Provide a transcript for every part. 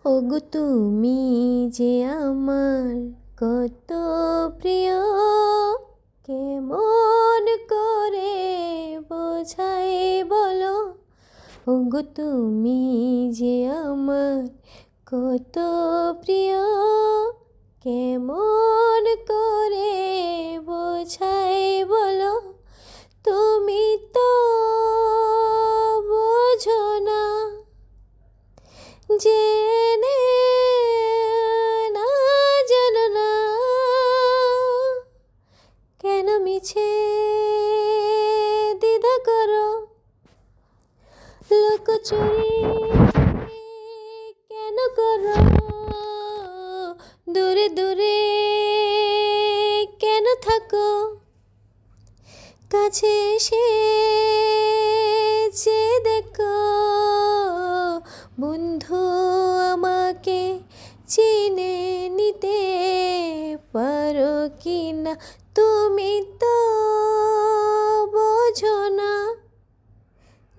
ওগো তুমি যে আমার কত প্রিয়, কেমন করে বোঝাই বলো। ওগো তুমি যে আমার কত প্রিয়, কেমন করে বোঝাই বলো। তুমি তো বোঝো না, জেনে না জানো না, কেন মিছে দ্বিধা করো। লুকোচুরি কেন করো, দূরে দূরে কেন থাকো। কাছে এসে যে দেখো, বন্ধু আমাকে চিনে নিতে পারো কি না। তুমি তো বোঝো না,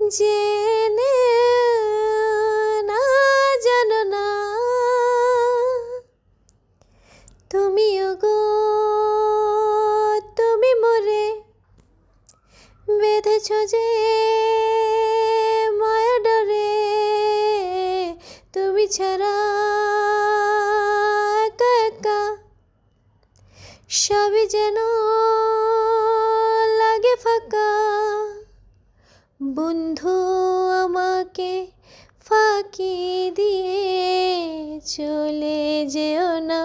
জেনে না জানো না, তুমিও গো তুমি মোরে বেঁধেছ যে মায়া ডরে। তুমি ছাড়া একা একা সবই যেন লাগে ফাঁকা। বন্ধু আমাকে ফাঁকি দিয়ে চলে যেও না।